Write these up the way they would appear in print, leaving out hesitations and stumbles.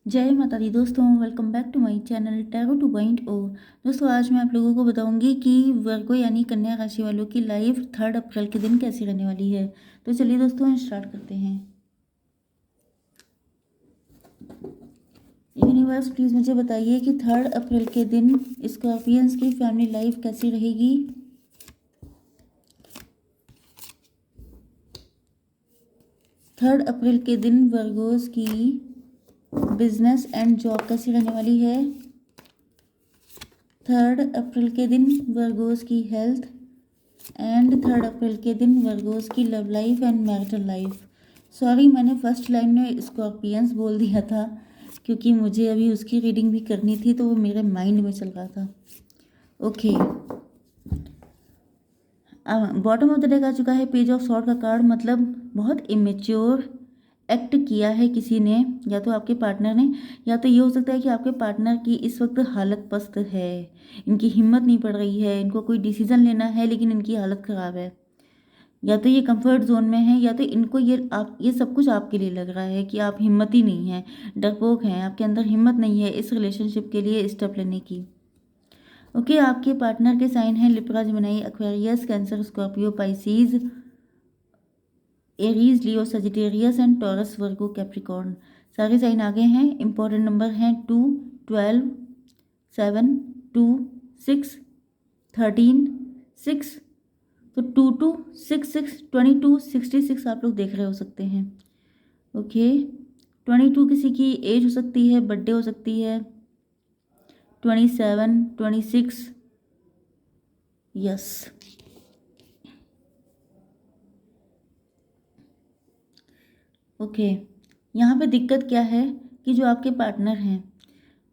जय माता दी दोस्तों, welcome back to my channel tarot 2.0। दोस्तों, आज मैं आप लोगों को बताऊंगी कि वर्गो यानी कन्या राशि वालों की लाइफ 3 अप्रैल के दिन कैसी रहने वाली है। तो चलिए दोस्तों, स्टार्ट करते हैं। यूनिवर्स प्लीज़ मुझे बताइए कि 3 अप्रैल के दिन स्कॉर्पियंस की फैमिली लाइफ कैसी रहेगी। 3 अप्रैल के दिन वर्गोस की बिजनेस एंड जॉब कैसी रहने वाली है। 3 अप्रैल के दिन वर्गोस की हेल्थ एंड 3 अप्रैल के दिन वर्गोस की love life and marital life. Sorry, मैंने फर्स्ट लाइन में स्कॉर्पियंस बोल दिया था क्योंकि मुझे अभी उसकी रीडिंग भी करनी थी, तो वो मेरे माइंड में चल रहा था। Okay, bottom of the deck आ चुका है पेज ऑफ सॉर्ड का कार्ड। मतलब बहुत इमेच्योर एक्ट किया है किसी ने, या तो आपके पार्टनर ने, या तो ये हो सकता है कि आपके पार्टनर की इस वक्त हालत पस्त है, इनकी हिम्मत नहीं पड़ रही है, इनको कोई डिसीजन लेना है लेकिन इनकी हालत ख़राब है, या तो ये कंफर्ट जोन में है, या तो इनको ये सब कुछ आपके लिए लग रहा है कि आप हिम्मत ही नहीं है, डरपोक हैं, आपके अंदर हिम्मत नहीं है इस रिलेशनशिप के लिए स्टेप लेने की। ओके, आपके पार्टनर के साइन हैं Libra, Gemini, Aquarius, cancer, Scorpio, Pisces, Aries, Leo, Sagittarius and taurus, Virgo, Capricorn. सारे साइन आगे हैं। इंपॉर्टेंट नंबर हैं 2, 12, 7, 2, 6, 13, 6। तो 2266 2266 आप लोग देख रहे हो सकते हैं। ओके, 22 किसी की एज हो सकती है, बर्थडे हो सकती है। 27, 26, यस। ओके, यहाँ पे दिक्कत क्या है कि जो आपके पार्टनर हैं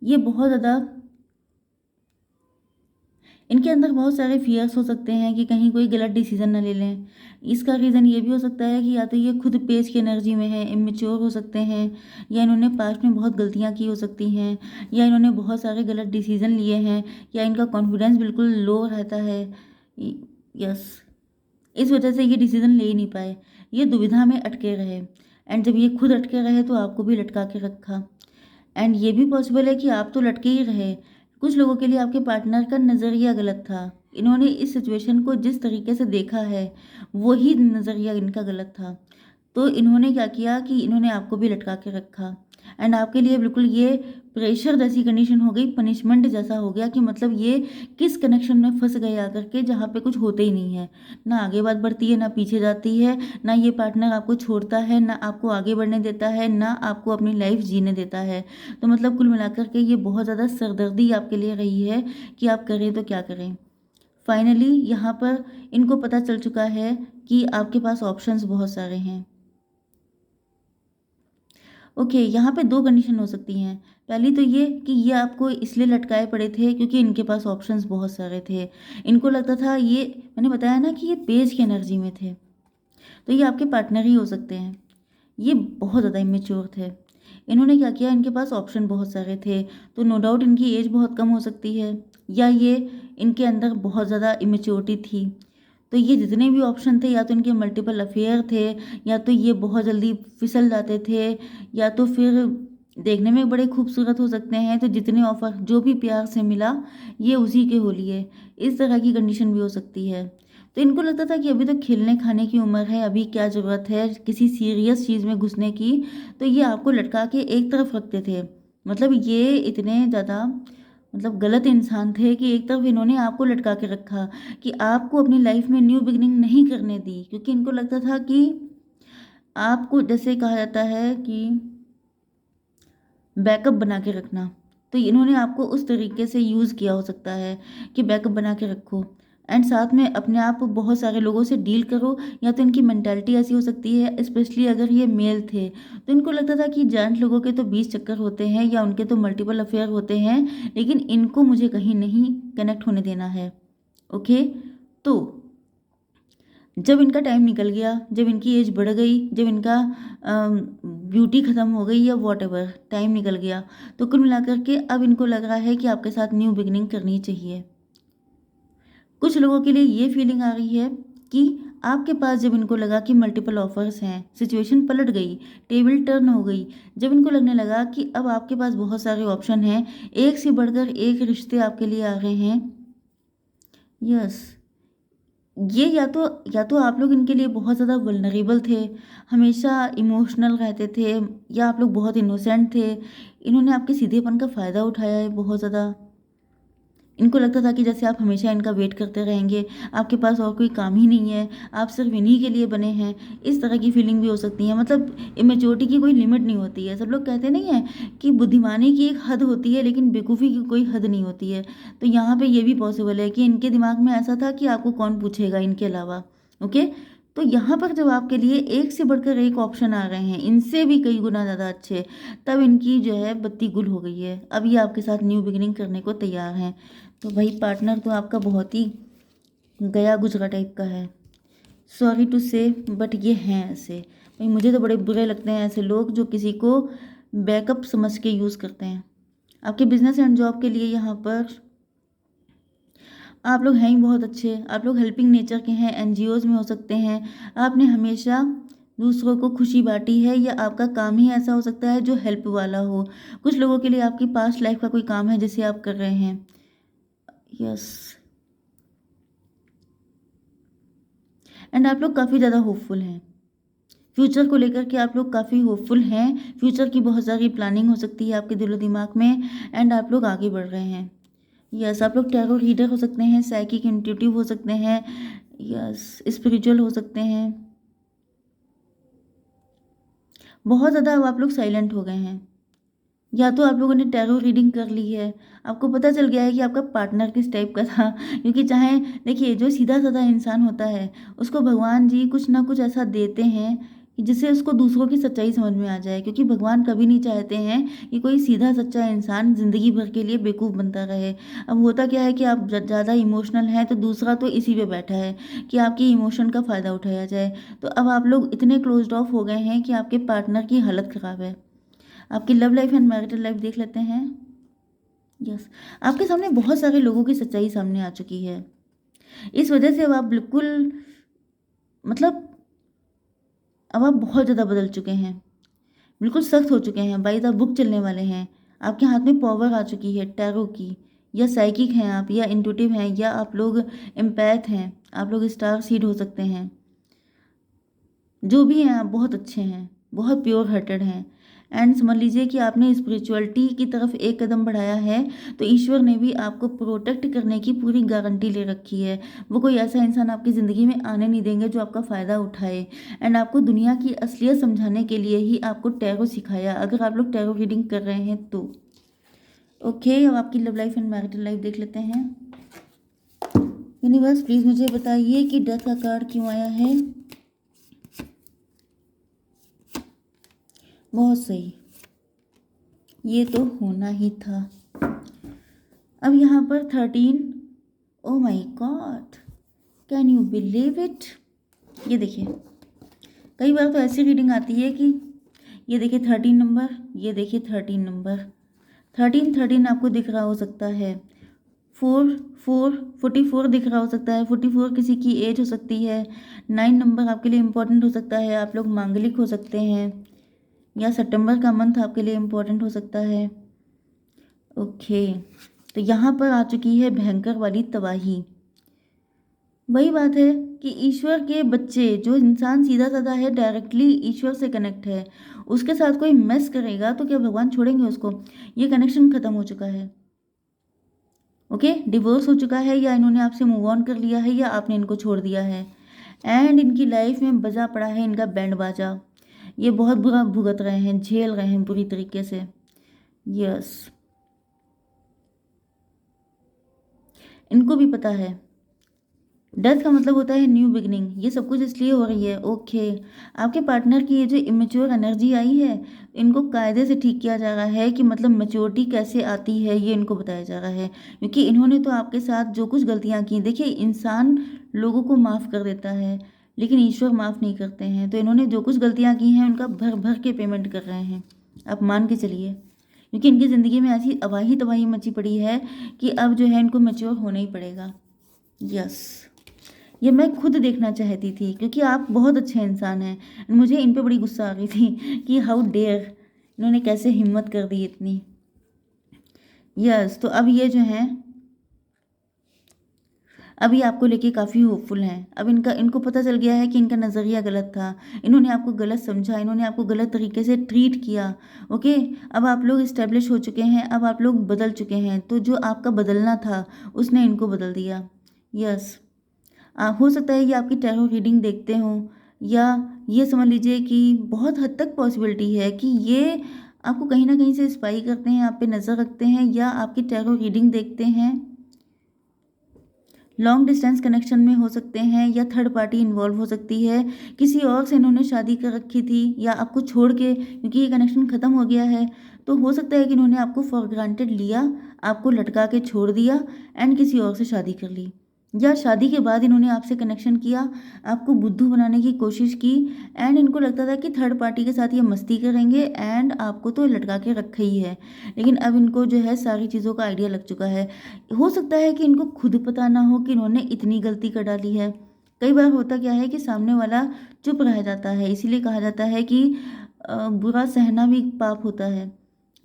ये बहुत ज़्यादा, इनके अंदर बहुत सारे फियर्स हो सकते हैं कि कहीं कोई गलत डिसीजन ना ले लें। इसका रीज़न ये भी हो सकता है कि या तो ये खुद पेज की एनर्जी में है, इमेच्योर हो सकते हैं, या इन्होंने पास्ट में बहुत गलतियां की हो सकती हैं, या इन्होंने बहुत सारे गलत डिसीजन लिए हैं, या इनका कॉन्फिडेंस बिल्कुल लो रहता है। यस, इस वजह से ये डिसीजन ले ही नहीं पाए, ये दुविधा में अटके रहे। एंड जब ये खुद अटके रहे तो आपको भी लटका के रखा। एंड ये भी पॉसिबल है कि आप तो लटके ही रहे, कुछ लोगों के लिए आपके पार्टनर का नज़रिया गलत था। इन्होंने इस सिचुएशन को जिस तरीके से देखा है वही नज़रिया इनका गलत था। तो इन्होंने क्या किया कि इन्होंने आपको भी लटका के रखा। एंड आपके लिए बिल्कुल ये प्रेशर जैसी कंडीशन हो गई, पनिशमेंट जैसा हो गया कि मतलब ये किस कनेक्शन में फंस गए आकर के जहाँ पे कुछ होते ही नहीं है, ना आगे बात बढ़ती है ना पीछे जाती है, ना ये पार्टनर आपको छोड़ता है, ना आपको आगे बढ़ने देता है, ना आपको अपनी लाइफ जीने देता है। तो मतलब कुल मिलाकर के ये बहुत ज़्यादा सरदर्दी आपके लिए रही है कि आप करें तो क्या करें। फाइनली यहाँ पर इनको पता चल चुका है कि आपके पास ऑप्शंस बहुत सारे हैं। ओके, यहाँ पे 2 कंडीशन हो सकती हैं। पहली तो ये कि ये आपको इसलिए लटकाए पड़े थे क्योंकि इनके पास ऑप्शंस बहुत सारे थे। इनको लगता था, ये मैंने बताया ना कि ये पेज की एनर्जी में थे, तो ये आपके पार्टनर ही हो सकते हैं। ये बहुत ज़्यादा इमेच्योर थे। इन्होंने क्या किया, इनके पास ऑप्शन बहुत सारे थे, तो नो डाउट इनकी एज बहुत कम हो सकती है, या ये इनके अंदर बहुत ज़्यादा इमेच्योरिटी थी। तो ये जितने भी ऑप्शन थे, या तो इनके मल्टीपल अफेयर थे, या तो ये बहुत जल्दी फिसल जाते थे, या तो फिर देखने में बड़े खूबसूरत हो सकते हैं, तो जितने ऑफर जो भी प्यार से मिला ये उसी के हो लिए, इस तरह की कंडीशन भी हो सकती है। तो इनको लगता था कि अभी तो खेलने खाने की उम्र है, अभी क्या ज़रूरत है किसी सीरियस चीज़ में घुसने की। तो ये आपको लटका के एक तरफ रखते थे। मतलब ये इतने ज़्यादा मतलब गलत इंसान थे कि एक तरफ इन्होंने आपको लटका के रखा कि आपको अपनी लाइफ में न्यू बिगिनिंग नहीं करने दी, क्योंकि इनको लगता था कि आपको, जैसे कहा जाता है कि बैकअप बना के रखना, तो इन्होंने आपको उस तरीके से यूज़ किया हो सकता है कि बैकअप बना के रखो एंड साथ में अपने आप बहुत सारे लोगों से डील करो। या तो इनकी मेंटालिटी ऐसी हो सकती है, स्पेशली अगर ये मेल थे तो इनको लगता था कि जेंट लोगों के तो 20 चक्कर होते हैं या उनके तो मल्टीपल अफेयर होते हैं, लेकिन इनको मुझे कहीं नहीं कनेक्ट होने देना है। ओके, तो जब इनका टाइम निकल गया, जब इनकी एज बढ़ गई, जब इनका ब्यूटी ख़त्म हो गई, या वॉट एवर टाइम निकल गया, तो कुल मिलाकर के अब इनको लग रहा है कि आपके साथ न्यू बिगनिंग करनी चाहिए। कुछ लोगों के लिए ये फीलिंग आ रही है कि आपके पास जब इनको लगा कि मल्टीपल ऑफर्स हैं, सिचुएशन पलट गई, टेबल टर्न हो गई, जब इनको लगने लगा कि अब आपके पास बहुत सारे ऑप्शन हैं, एक से बढ़कर एक रिश्ते आपके लिए आ रहे हैं, यस, ये या तो आप लोग इनके लिए बहुत ज़्यादा वल्नरेबल थे, हमेशा इमोशनल रहते थे, या आप लोग बहुत इनोसेंट थे। इन्होंने आपके सीधेपन का फ़ायदा उठाया है बहुत ज़्यादा। इनको लगता था कि जैसे आप हमेशा इनका वेट करते रहेंगे, आपके पास और कोई काम ही नहीं है, आप सिर्फ इन्हीं के लिए बने हैं। इस तरह की फीलिंग भी हो सकती है। मतलब इमेच्योरिटी की कोई लिमिट नहीं होती है। सब लोग कहते नहीं हैं कि बुद्धिमानी की एक हद होती है, लेकिन बेवकूफ़ी की कोई हद नहीं होती है। तो यहाँ पे ये भी पॉसिबल है कि इनके दिमाग में ऐसा था कि आपको कौन पूछेगा इनके अलावा। ओके, तो यहाँ पर जब आपके लिए एक से बढ़कर एक ऑप्शन आ रहे हैं, इनसे भी कई गुना ज़्यादा अच्छे, तब इनकी जो है बत्ती गुल हो गई है। अब ये आपके साथ न्यू बिगिनिंग करने को तैयार हैं। तो भाई पार्टनर तो आपका बहुत ही गया गुजरा टाइप का है। सॉरी टू से, बट ये हैं ऐसे। भाई मुझे तो बड़े बुरे लगते हैं ऐसे लोग जो किसी को बैकअप समझ के यूज़ करते हैं। आपके बिजनेस एंड जॉब के लिए यहाँ पर आप लोग हैं ही बहुत अच्छे। आप लोग हेल्पिंग नेचर के हैं, एनजीओज में हो सकते हैं। आपने हमेशा दूसरों को खुशी बांटी है, या आपका काम ही ऐसा हो सकता है जो हेल्प वाला हो। कुछ लोगों के लिए आपकी पास्ट लाइफ का कोई काम है जिसे आप कर रहे हैं। यस, एंड आप लोग काफ़ी ज़्यादा होपफुल हैं फ्यूचर को लेकर के। आप लोग काफ़ी होपफुल हैं। फ्यूचर की बहुत सारी प्लानिंग हो सकती है आपके दिलो दिमाग में, एंड आप लोग आगे बढ़ रहे हैं। यस, आप लोग टैरो रीडर हो सकते हैं, साइकिक इंट्यूटिव हो सकते हैं, यस, स्पिरिचुअल हो सकते हैं। बहुत ज़्यादा अब आप लोग साइलेंट हो गए हैं, या तो आप लोगों ने टैरो रीडिंग कर ली है, आपको पता चल गया है कि आपका पार्टनर किस टाइप का था। क्योंकि चाहे देखिए, जो सीधा साधा इंसान होता है उसको भगवान जी कुछ ना कुछ ऐसा देते हैं कि जिससे उसको दूसरों की सच्चाई समझ में आ जाए। क्योंकि भगवान कभी नहीं चाहते हैं कि कोई सीधा सच्चा इंसान ज़िंदगी भर के लिए बेवकूफ़ बनता रहे। अब होता क्या है कि आप ज़्यादा इमोशनल हैं, तो दूसरा तो इसी पे बैठा है कि आपकी इमोशन का फ़ायदा उठाया जाए। तो अब आप लोग इतने क्लोज्ड ऑफ हो गए हैं कि आपके पार्टनर की हालत ख़राब है। आपकी love life and marital life देख लेते हैं। यस, आपके सामने बहुत सारे लोगों की सच्चाई सामने आ चुकी है। इस वजह से अब आप बिल्कुल, मतलब अब आप बहुत ज़्यादा बदल चुके हैं, बिल्कुल सख्त हो चुके हैं, बाई द बुक चलने वाले हैं। आपके हाथ में पावर आ चुकी है टैरो की। या साइकिक हैं आप, या इंट्यूटिव हैं, या आप लोग एम्पैथ हैं, आप लोग स्टार सीड हो सकते हैं। जो भी हैं आप बहुत अच्छे हैं, बहुत प्योर हार्टेड हैं। एंड समझ लीजिए कि आपने स्पिरिचुअलिटी की तरफ एक कदम बढ़ाया है, तो ईश्वर ने भी आपको प्रोटेक्ट करने की पूरी गारंटी ले रखी है। वो कोई ऐसा इंसान आपकी ज़िंदगी में आने नहीं देंगे जो आपका फ़ायदा उठाए। एंड आपको दुनिया की असलियत समझाने के लिए ही आपको टैरो सिखाया, अगर आप लोग टैरो रीडिंग कर रहे हैं तो। ओके, अब आपकी love life and marital life देख लेते हैं। यूनिवर्स प्लीज़ मुझे बताइए कि डेथ का कार्ड क्यों आया है। बहुत सही, ये तो होना ही था। अब यहाँ पर 13, oh my God, can you believe it. ये देखिए, कई बार तो ऐसी रीडिंग आती है कि ये देखिए 13 नंबर, ये देखिए 13 नंबर, 13 आपको दिख रहा हो सकता है। 44 दिख रहा हो सकता है। 44 किसी की एज हो सकती है। 9 नंबर आपके लिए इम्पोर्टेंट हो सकता है, आप लोग मांगलिक हो सकते हैं, या सितंबर का मंथ आपके लिए इम्पोर्टेंट हो सकता है। ओके, तो यहाँ पर आ चुकी है भयंकर वाली तबाही। वही बात है कि ईश्वर के बच्चे, जो इंसान सीधा साधा है, डायरेक्टली ईश्वर से कनेक्ट है, उसके साथ कोई मेस करेगा तो क्या भगवान छोड़ेंगे उसको। ये कनेक्शन खत्म हो चुका है। ओके, डिवोर्स हो चुका है, या इन्होंने आपसे मूव ऑन कर लिया है, या आपने इनको छोड़ दिया है। एंड इनकी लाइफ में बजा पड़ा है इनका बैंड बाजा। ये बहुत बुरा भुगत रहे हैं, झेल रहे हैं बुरी तरीके से। यस, इनको भी पता है डेथ का मतलब होता है न्यू बिगनिंग। ये सब कुछ इसलिए हो रही है। ओके, आपके पार्टनर की ये जो इमेच्योर एनर्जी आई है, इनको कायदे से ठीक किया जा रहा है कि मतलब मैच्योरिटी कैसे आती है, ये इनको बताया जा रहा है। क्योंकि इन्होंने तो आपके साथ जो कुछ गलतियां की, देखिए इंसान लोगों को माफ़ कर देता है, लेकिन ईश्वर माफ़ नहीं करते हैं। तो इन्होंने जो कुछ गलतियाँ की हैं उनका भर भर के पेमेंट कर रहे हैं, आप मान के चलिए। क्योंकि इनकी ज़िंदगी में ऐसी अवाही तबाही मची पड़ी है कि अब जो है इनको मैच्योर होना ही पड़ेगा। यस, ये मैं खुद देखना चाहती थी क्योंकि आप बहुत अच्छे इंसान हैं। मुझे इन पे बड़ी गुस्सा आ रही थी कि हाउ डेयर, इन्होंने कैसे हिम्मत कर दी इतनी। यस, तो अब ये जो है अभी आपको लेके काफ़ी होपफुल हैं। अब इनको पता चल गया है कि इनका नज़रिया गलत था। इन्होंने आपको गलत समझा, इन्होंने आपको गलत तरीके से ट्रीट किया। ओके, अब आप लोग इस्टेब्लिश हो चुके हैं, अब आप लोग बदल चुके हैं। तो जो आपका बदलना था उसने इनको बदल दिया। यस, हो सकता है ये आपकी टैरो रीडिंग देखते हों, या ये समझ लीजिए कि बहुत हद तक पॉसिबिलिटी है कि ये आपको कहीं न कहीं से स्पाई करते हैं, आप पे नज़र रखते हैं, या आपकी टैरो रीडिंग देखते हैं। लॉन्ग डिस्टेंस कनेक्शन में हो सकते हैं, या थर्ड पार्टी इन्वॉल्व हो सकती है। किसी और से इन्होंने शादी कर रखी थी, या आपको छोड़ के, क्योंकि ये कनेक्शन ख़त्म हो गया है, तो हो सकता है कि इन्होंने आपको फॉर ग्रांटेड लिया, आपको लटका के छोड़ दिया एंड किसी और से शादी कर ली। या शादी के बाद इन्होंने आपसे कनेक्शन किया, आपको बुद्धू बनाने की कोशिश की, एंड इनको लगता था कि थर्ड पार्टी के साथ ये मस्ती करेंगे एंड आपको तो लटका के रखा ही है। लेकिन अब इनको जो है सारी चीज़ों का आइडिया लग चुका है। हो सकता है कि इनको खुद पता ना हो कि इन्होंने इतनी गलती कर डाली है। कई बार होता क्या है कि सामने वाला चुप रह जाता है, इसीलिए कहा जाता है कि बुरा सहना भी पाप होता है।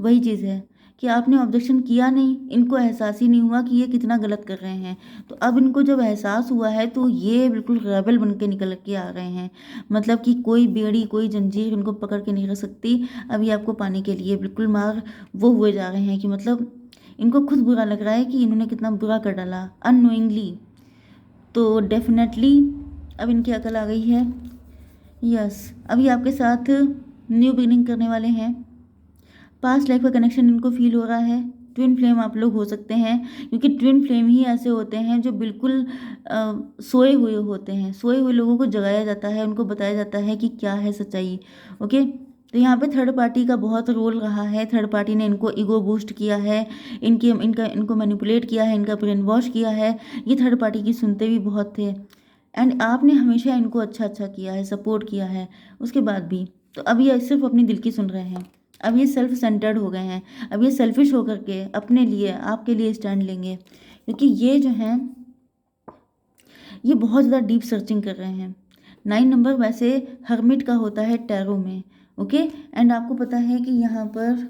वही चीज़ है कि आपने ऑब्जेक्शन किया नहीं, इनको एहसास ही नहीं हुआ कि ये कितना गलत कर रहे हैं। तो अब इनको जब एहसास हुआ है तो ये बिल्कुल रेबेल बन के निकल के आ रहे हैं। मतलब कि कोई बेड़ी, कोई जंजीर इनको पकड़ के नहीं रख सकती। अभी आपको पाने के लिए बिल्कुल मार वो हुए जा रहे हैं कि मतलब इनको खुद बुरा लग रहा है कि इन्होंने कितना बुरा कर डाला अननोइंगली। तो डेफिनेटली अब इनकी अकल आ गई है। यस, अभी आपके साथ न्यू बिगिनिंग करने वाले हैं। पास्ट लाइफ का कनेक्शन इनको फील हो रहा है। ट्विन फ्लेम आप लोग हो सकते हैं, क्योंकि ट्विन फ्लेम ही ऐसे होते हैं जो बिल्कुल सोए हुए होते हैं। सोए हुए लोगों को जगाया जाता है, उनको बताया जाता है कि क्या है सच्चाई। ओके, तो यहाँ पे थर्ड पार्टी का बहुत रोल रहा है। थर्ड पार्टी ने इनको ईगो बूस्ट किया है, इनको मैनिपुलेट किया है, इनका ब्रेन वॉश किया है। ये थर्ड पार्टी की सुनते भी बहुत थे, एंड आपने हमेशा इनको अच्छा अच्छा किया है, सपोर्ट किया है उसके बाद भी। तो अब ये सिर्फ अपनी दिल की सुन रहे हैं। अब ये सेल्फ सेंटर्ड हो गए हैं। अब ये सेल्फिश होकर के अपने लिए, आपके लिए स्टैंड लेंगे, क्योंकि ये जो हैं ये बहुत ज़्यादा डीप सर्चिंग कर रहे हैं। 9 नंबर वैसे हर्मिट का होता है टैरो में। ओके, एंड आपको पता है कि यहाँ पर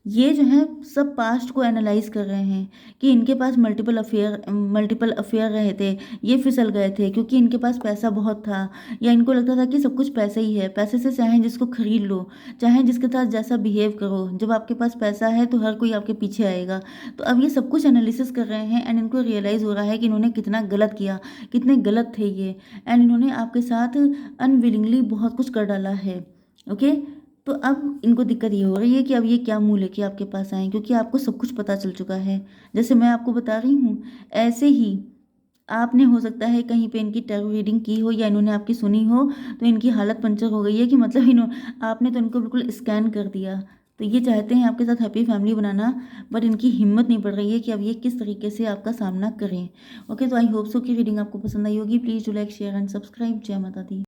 ये जो है सब पास्ट को एनालाइज कर रहे हैं कि इनके पास मल्टीपल अफेयर रहे थे, ये फिसल गए थे क्योंकि इनके पास पैसा बहुत था, या इनको लगता था कि सब कुछ पैसे ही है। पैसे से चाहे जिसको खरीद लो, चाहे जिसके साथ जैसा बिहेव करो, जब आपके पास पैसा है तो हर कोई आपके पीछे आएगा। तो अब ये सब कुछ एनालिसिस कर रहे हैं, एंड इनको रियलाइज़ हो रहा है कि इन्होंने कितना गलत किया, कितने गलत थे ये, एंड इन्होंने आपके साथ अनविलिंगली बहुत कुछ कर डाला है। ओके, तो अब इनको दिक्कत ये हो रही है कि अब ये क्या मुँह लेके आपके पास आएँ, क्योंकि आपको सब कुछ पता चल चुका है। जैसे मैं आपको बता रही हूँ, ऐसे ही आपने हो सकता है कहीं पे इनकी टैरो रीडिंग की हो, या इन्होंने आपकी सुनी हो, तो इनकी हालत पंचर हो गई है कि मतलब आपने तो इनको बिल्कुल स्कैन कर दिया। तो ये चाहते हैं आपके साथ हैप्पी फैमिली बनाना, बट इनकी हिम्मत नहीं पड़ रही है कि अब ये किस तरीके से आपका सामना करें। ओके, तो आई होप सो कि रीडिंग आपको पसंद आई होगी। Please do like, share and subscribe. जय माता दी।